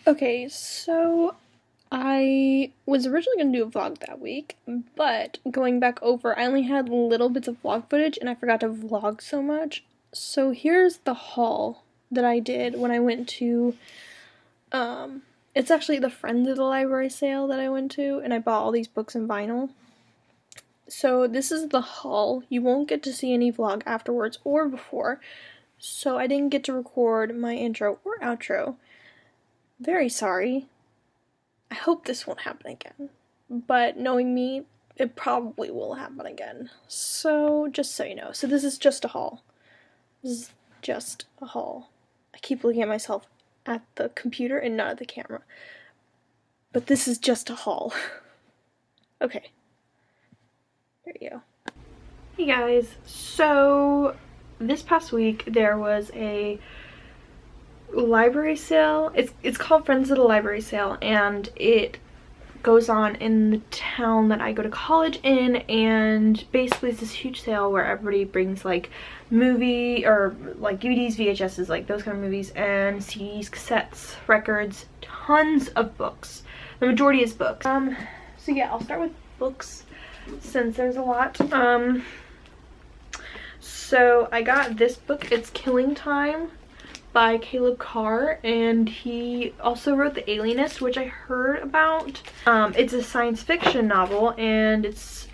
Okay, so I was originally going to do a vlog that week, but going back over, I only had little bits of vlog footage and I forgot to vlog so much. So here's the haul that I did when I went to, it's actually the Friends of the Library sale that I went to, and I bought all these books in vinyl. So this is the haul. You won't get to see any vlog afterwards or before, so I didn't get to record my intro or outro. Very sorry. I hope this won't happen again, but knowing me, it probably will happen again. So, just so you know. So this is just a haul. This is just a haul. I keep looking at myself at the computer and not at the camera. But this is just a haul. Okay. There you go. Hey guys, so this past week there was a library sale. It's called Friends of the Library sale, and it goes on in the town that I go to college in, and basically it's this huge sale where everybody brings like movie or like DVDs, VHSs, like those kind of movies, and CDs, cassettes, records, tons of books. The majority is books. So yeah, I'll start with books since there's a lot. So I got this book. It's Killing Time by Caleb Carr, and he also wrote The Alienist, which I heard about. It's a science fiction novel, and it's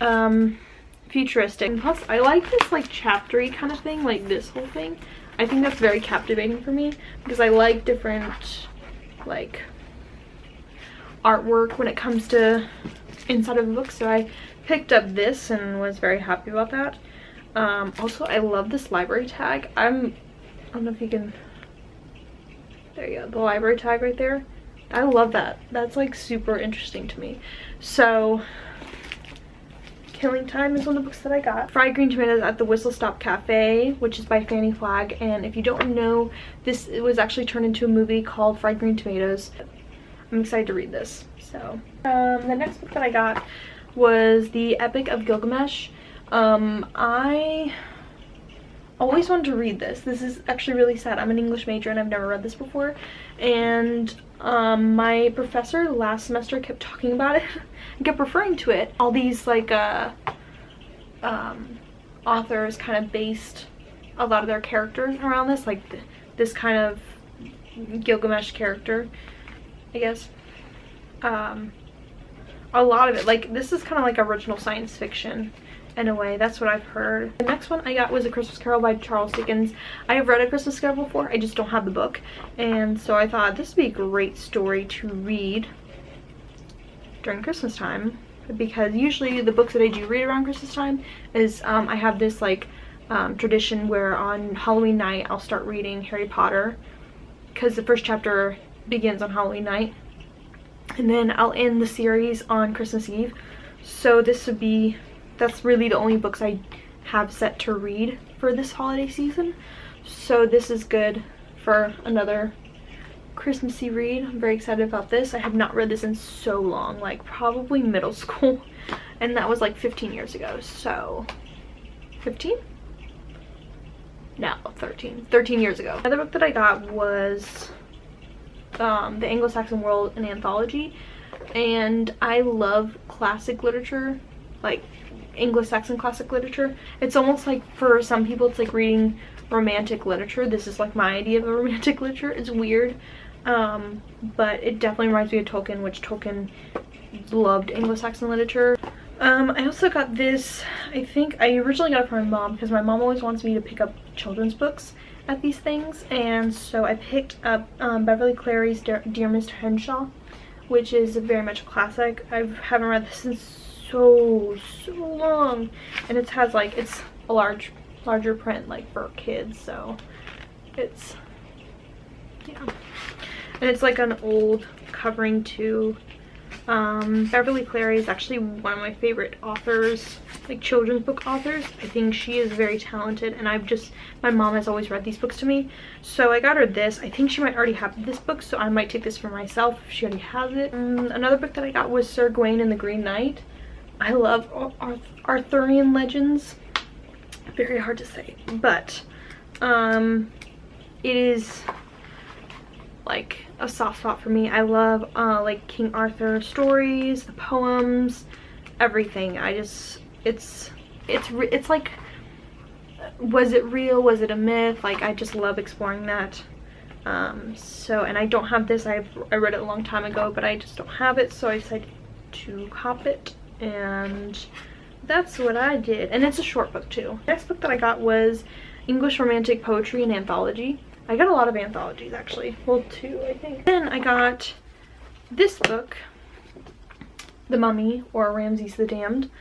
futuristic. And plus, I like this like chaptery kind of thing, like this whole thing. I think that's very captivating for me because I like different like artwork when it comes to inside of a book. So I picked up this and was very happy about that. Also, I love this library tag. I don't know if you can. There you go, the library tag right there. I love that. That's like super interesting to me. So, Killing Time is one of the books that I got. Fried Green Tomatoes at the Whistle Stop Cafe, which is by Fannie Flagg. And if you don't know, it was actually turned into a movie called Fried Green Tomatoes. I'm excited to read this. So, the next book that I got was The Epic of Gilgamesh. I always wanted to read this. This is actually really sad. I'm an English major and I've never read this before, and my professor last semester kept talking about it and kept referring to it. All these like authors kind of based a lot of their characters around this, like this kind of Gilgamesh character, I guess. A lot of it, like, this is kind of like original science fiction in a way. That's what I've heard. The next one I got was A Christmas Carol by Charles Dickens. I have read A Christmas Carol before, I just don't have the book, and so I thought this would be a great story to read during Christmas time, because usually the books that I do read around Christmas time is I have this like tradition where on Halloween night I'll start reading Harry Potter, because the first chapter begins on Halloween night, and then I'll end the series on Christmas Eve. So that's really the only books I have set to read for this holiday season. So this is good for another Christmassy read. I'm very excited about this. I have not read this in so long, like probably middle school, and that was like 15 years ago. So 15? No, 13 years ago. Another book that I got was The Anglo-Saxon World, an anthology, and I love classic literature, like Anglo-Saxon classic literature. It's almost like, for some people, it's like reading romantic literature. This is like my idea of a romantic literature. It's weird, but it definitely reminds me of Tolkien, which Tolkien loved Anglo-Saxon literature. I also got this. I think I originally got it from my mom, because my mom always wants me to pick up children's books at these things, and so I picked up Beverly Cleary's Dear Mr. Henshaw, which is very much a classic. I haven't read this in so long, and it has like, it's a larger print like for kids, so it's, yeah, and it's like an old covering too. Beverly Cleary is actually one of my favorite authors, like children's book authors. I think she is very talented, and my mom has always read these books to me, so I got her this. I think she might already have this book, so I might take this for myself if she already has it. Another book that I got was Sir Gawain and the Green Knight. I love Arthurian legends. Very hard to say, but it is like a soft spot for me. I love like King Arthur stories, the poems, everything. It's like, was it real, was it a myth? Like, I just love exploring that. And I don't have this. I read it a long time ago, but I just don't have it, so I decided to cop it, and that's what I did. And it's a short book too. The next book that I got was English Romantic Poetry and Anthology. I got a lot of anthologies actually. Well, 2 I think. Then I got this book, The Mummy, or Ramses the Damned.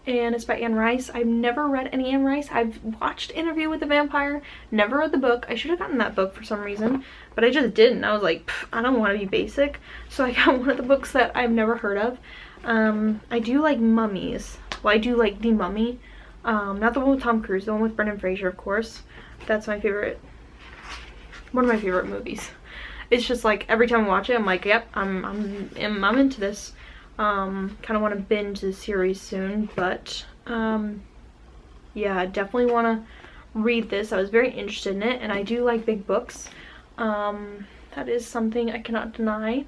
And it's by Anne Rice. I've never read any Anne Rice. I've watched Interview with the Vampire, never read the book. I should have gotten that book for some reason, but I just didn't. I was like, I don't want to be basic. So I got one of the books that I've never heard of. I do like mummies. Well, I do like The Mummy. Not the one with Tom Cruise, the one with Brendan Fraser, of course. That's my favorite, one of my favorite movies. It's just like, every time I watch it, I'm like, yep, I'm into this. Kind of want to binge the series soon, but yeah, I definitely want to read this. I was very interested in it, and I do like big books. That is something I cannot deny.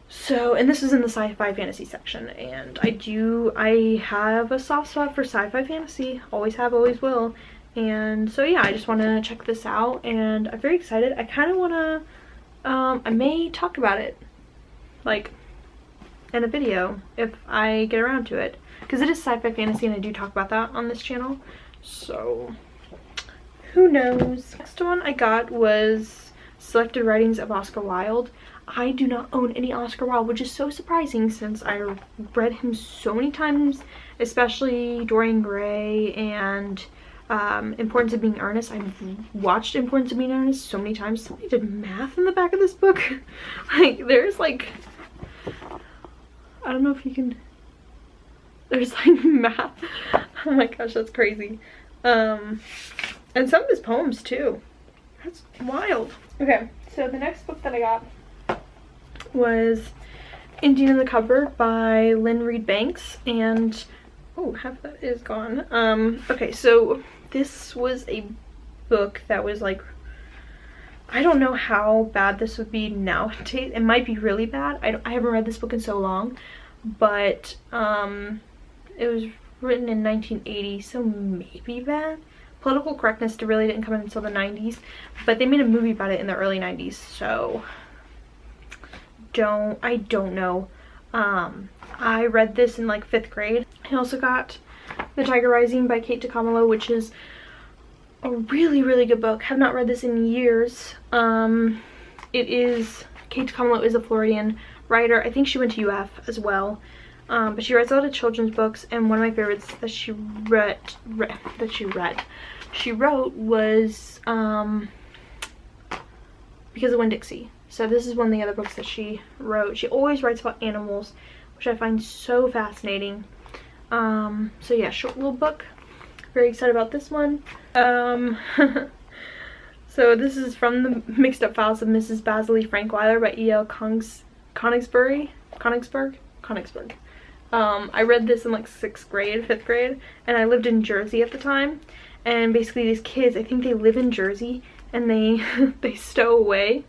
So, and this is in the sci-fi fantasy section, and I have a soft spot for sci-fi fantasy. Always have, always will. And so yeah, I just want to check this out, and I'm very excited. I kind of want to, I may talk about it, like, in a video if I get around to it, because it is sci-fi fantasy and I do talk about that on this channel, so who knows. Next one I got was Selected Writings of Oscar Wilde. I do not own any Oscar Wilde, which is so surprising since I read him so many times, especially Dorian Gray and Importance of Being Earnest. I've watched Importance of Being Earnest so many times. Somebody did math in the back of this book. Like, there's like, I don't know if you can, there's like math. Oh my gosh, that's crazy. And some of his poems too. That's wild. Okay, so the next book that I got was Indian in the Cupboard by Lynn Reed Banks, and oh, half that is gone. Okay, so this was a book that was like, I don't know how bad this would be nowadays. It might be really bad. I haven't read this book in so long, but it was written in 1980, so maybe bad. Political correctness really didn't come in until the 90s, but they made a movie about it in the early 90s, so I don't know. I read this in like 5th grade. I also got The Tiger Rising by Kate DiCamillo, which is a really, really good book. Have not read this in years. It is, Kate DiCamillo is a Floridian writer. I think she went to UF as well. But she writes a lot of children's books, and one of my favorites that she wrote was Because of Winn-Dixie. So this is one of the other books that she wrote. She always writes about animals, which I find so fascinating. So yeah, short little book. Very excited about this one. So this is from the Mixed Up Files of Mrs. Basil E. Frankweiler by E.L. Konigsberg. I read this in like 6th grade, 5th grade, and I lived in Jersey at the time. And basically these kids, I think they live in Jersey, and they they stow away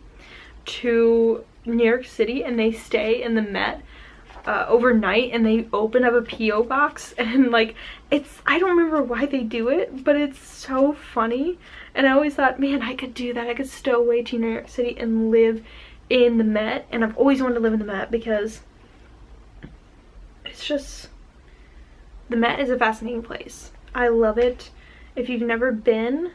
to New York City, and they stay in the Met overnight, and they open up a P.O. box, and like, I don't remember why they do it, but it's so funny. And I always thought, man, I could do that. I could stow away to New York City and live in the Met. And I've always wanted to live in the Met because it's just, the Met is a fascinating place. I love it. If you've never been,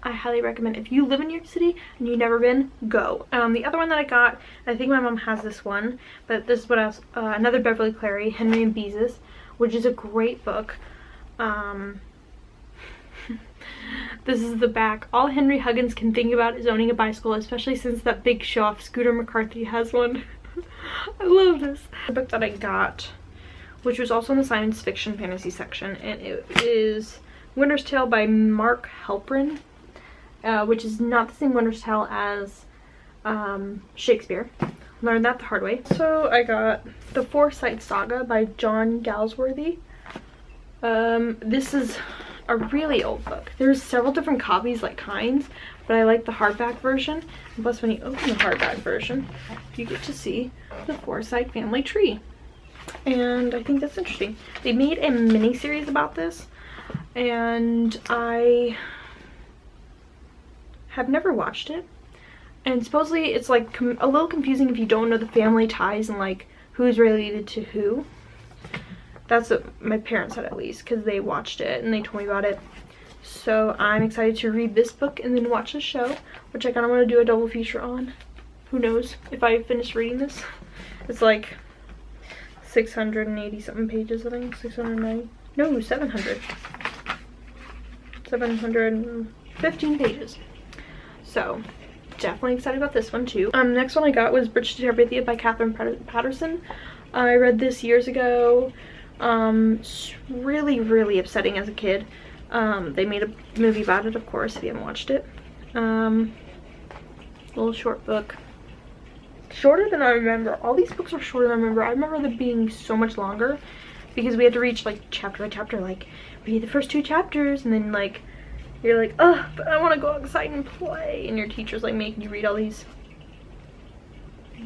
I highly recommend. If you live in New York City and you've never been, go. The other one that I got, I think my mom has this one, but this is what I was, another Beverly Cleary, Henry and Beezus, which is a great book. This is the back. All Henry Huggins can think about is owning a bicycle, especially since that big show-off Scooter McCarthy has one. I love this. The book that I got, which was also in the science fiction fantasy section, and it is Winter's Tale by Mark Halperin, which is not the same Winter's Tale as Shakespeare. Learned that the hard way. So I got The Forsyte Saga by John Galsworthy. This is a really old book. There's several different copies, like kinds, but but I like the hardback version. And plus, when you open the hardback version, you get to see the 4-side family tree. And I think that's interesting. They made a mini series about this, and I have never watched it. And supposedly it's like a little confusing if you don't know the family ties and like who's related to who. That's what my parents said, at least, because they watched it and they told me about it. So I'm excited to read this book and then watch the show, which I kind of want to do a double feature on. Who knows if I finish reading this. It's like 680 something pages, I think. 690. No, 700. 715 pages. So definitely excited about this one too. Next one I got was Bridge to Terabithia by Catherine Patterson. I read this years ago. Really upsetting as a kid. They made a movie about it, of course, if you haven't watched it. Little short book. Shorter than I remember. All these books are shorter than I remember. I remember them being so much longer because we had to reach like chapter by chapter, like read the first 2 chapters, and then like you're like, oh, but I want to go outside and play, and your teacher's like making you read all these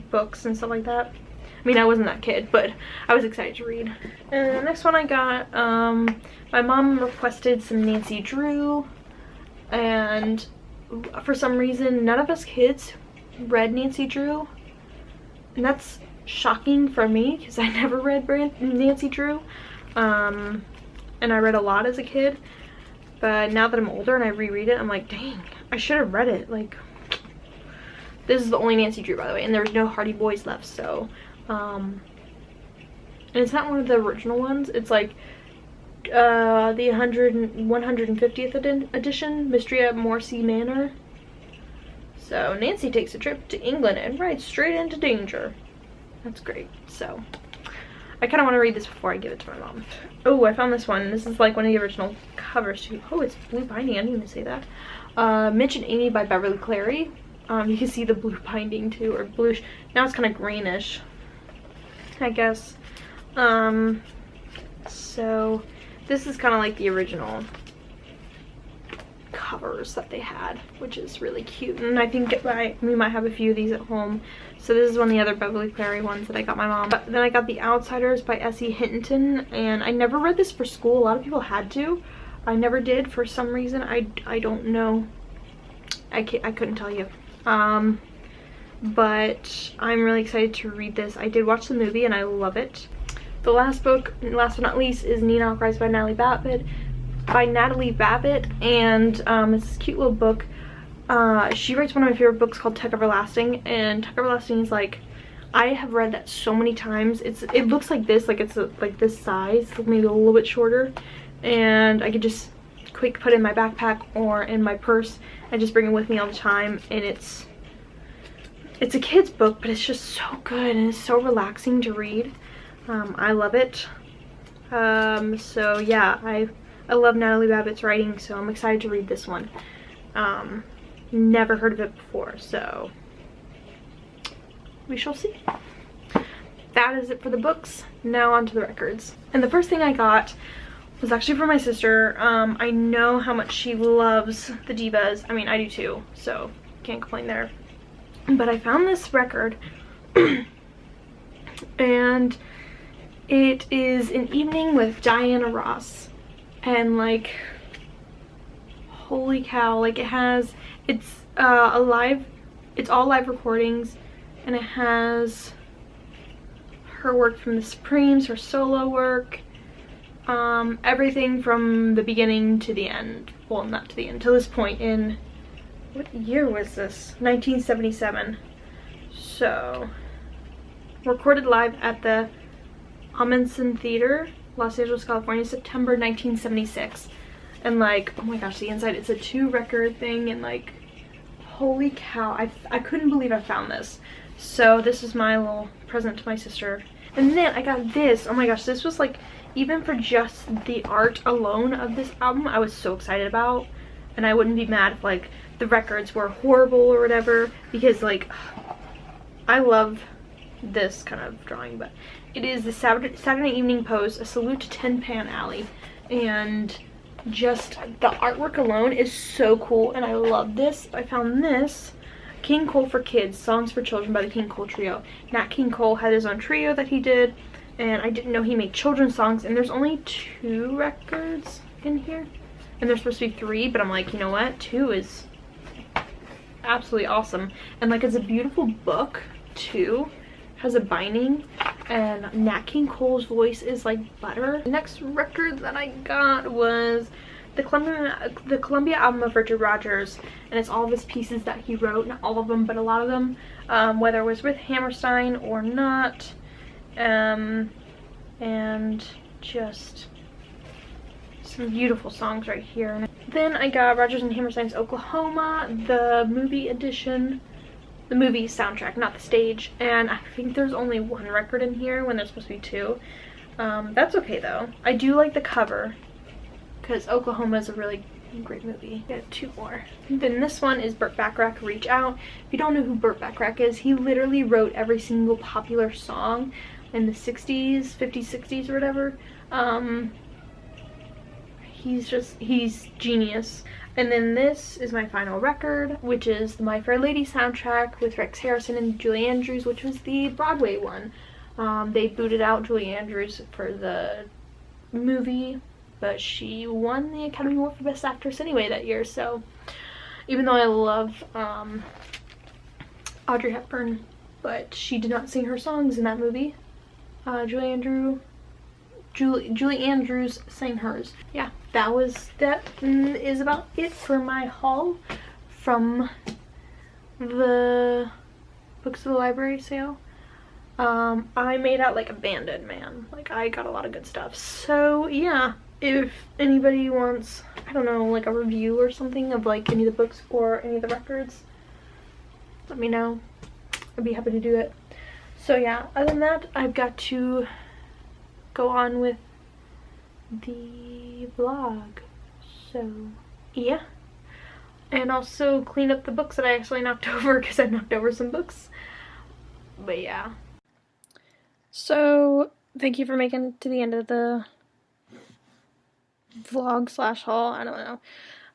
books and stuff like that. I mean, I wasn't that kid, but I was excited to read. And the next one I got, my mom requested some Nancy Drew, and for some reason none of us kids read Nancy Drew, and that's shocking for me because I never read Nancy Drew, and I read a lot as a kid, but now that I'm older and I reread it, I'm like, dang, I should have read it. Like, this is the only Nancy Drew, by the way, and there's no Hardy Boys left, so and it's not one of the original ones. It's like the 150th edition, Mystery at Morsey Manor. So Nancy takes a trip to England and rides straight into danger. That's great. So I kind of want to read this before I give it to my mom. Oh, I found this one. This is like one of the original covers too. Oh, it's blue binding. I didn't even say that. Mitch and Amy by Beverly Cleary. You can see the blue binding too, or bluish. Now it's kind of greenish, I guess. So this is kind of like the original covers that they had, which is really cute, and I think we might have a few of these at home. So this is one of the other Beverly Cleary ones that I got my mom. But then I got The Outsiders by S.E. Hinton, and I never read this for school. A lot of people had to. I never did for some reason. I don't know. I couldn't tell you. But I'm really excited to read this. I did watch the movie and I love it. The last book, last but not least, is Nina Cries by Natalie Babbitt, and it's this cute little book. She writes one of my favorite books called Tuck Everlasting, and Tuck Everlasting is like, I have read that so many times. It looks like this, like it's like this size, maybe a little bit shorter, and I could just quick put it in my backpack or in my purse and just bring it with me all the time. And it's a kid's book, but it's just so good and it's so relaxing to read. I love it. So yeah, I love Natalie Babbitt's writing, so I'm excited to read this one. Never heard of it before, so we shall see. That is it for the books. Now on to the records. And the first thing I got was actually for my sister. I know how much she loves the divas. I mean, I do too, so can't complain there. But I found this record and it is An Evening with Diana Ross, and like, holy cow, like it's all live recordings, and it has her work from the Supremes, her solo work, everything from the beginning to the end. Well, not to the end, to this point in, what year was this? 1977. So, recorded live at the Ahmanson Theater, Los Angeles, California, September 1976. And like, oh my gosh, the inside, it's a 2-record thing, and like, holy cow, I couldn't believe I found this. So this is my little present to my sister. And then I got this. Oh my gosh, this was like, even for just the art alone of this album, I was so excited about. And I wouldn't be mad if like the records were horrible or whatever, because like, I love this kind of drawing. But it is the Saturday Evening Post, A Salute to Tin Pan Alley, and just the artwork alone is so cool, and I love this. I found this, King Cole for Kids, Songs for Children by the King Cole Trio. Nat King Cole had his own trio that he did, and I didn't know he made children's songs, and there's only 2 records in here, and there's supposed to be 3, but I'm like, you know what, 2 is absolutely awesome. And like, it's a beautiful book too, has a binding, and Nat King Cole's voice is like butter. The next record that I got was the Columbia album of Richard Rodgers, and it's all of his pieces that he wrote, not all of them, but a lot of them, whether it was with Hammerstein or not, and just some beautiful songs right here. And then I got Rodgers and Hammerstein's Oklahoma, the movie edition, the movie soundtrack, not the stage, and I think there's only 1 record in here when there's supposed to be 2. That's okay though. I do like the cover, because Oklahoma is a really great movie. Got 2 more. Then this one is Burt Bacharach, Reach Out. If you don't know who Burt Bacharach is, he literally wrote every single popular song in the 60s, 50s, 60s, or whatever. He's genius. And then this is my final record, which is the My Fair Lady soundtrack with Rex Harrison and Julie Andrews, which was the Broadway one. They booted out Julie Andrews for the movie, but she won the Academy Award for Best Actress anyway that year. So even though I love Audrey Hepburn, but she did not sing her songs in that movie. Julie Andrews sang hers. Yeah, that is about it for my haul from the Books of the Library sale. I made out like a bandit, man. Like, I got a lot of good stuff. So yeah, if anybody wants, I don't know, like a review or something of like any of the books or any of the records, let me know. I'd be happy to do it. So yeah, other than that, I've got to go on with the vlog. So yeah, and also clean up the books that I actually knocked over, because I knocked over some books. But yeah, so thank you for making it to the end of the vlog slash haul. I don't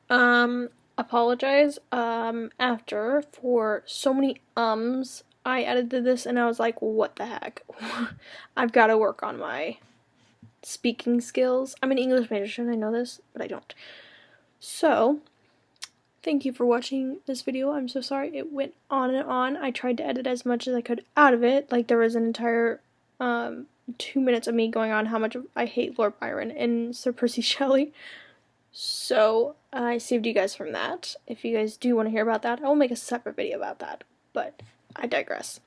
know. Apologize after for so many I edited this and I was like, what the heck. I've got to work on my speaking skills. I'm an English major, shouldn't I know this? But I don't. So thank you for watching this video. I'm so sorry it went on and on. I tried to edit as much as I could out of it. Like, there was an entire 2 minutes of me going on how much I hate Lord Byron and Sir Percy Shelley. So I saved you guys from that. If you guys do want to hear about that, I will make a separate video about that. But I digress.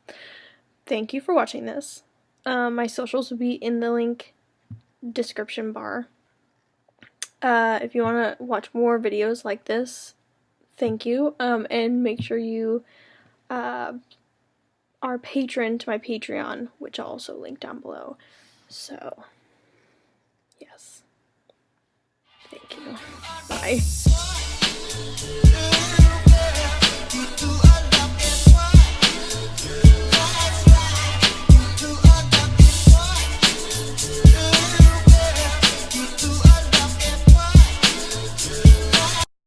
Thank you for watching this. My socials will be in the link description bar. If you want to watch more videos like this, thank you. And make sure you are patron to my Patreon, which I'll also link down below. So, yes. Thank you. Bye.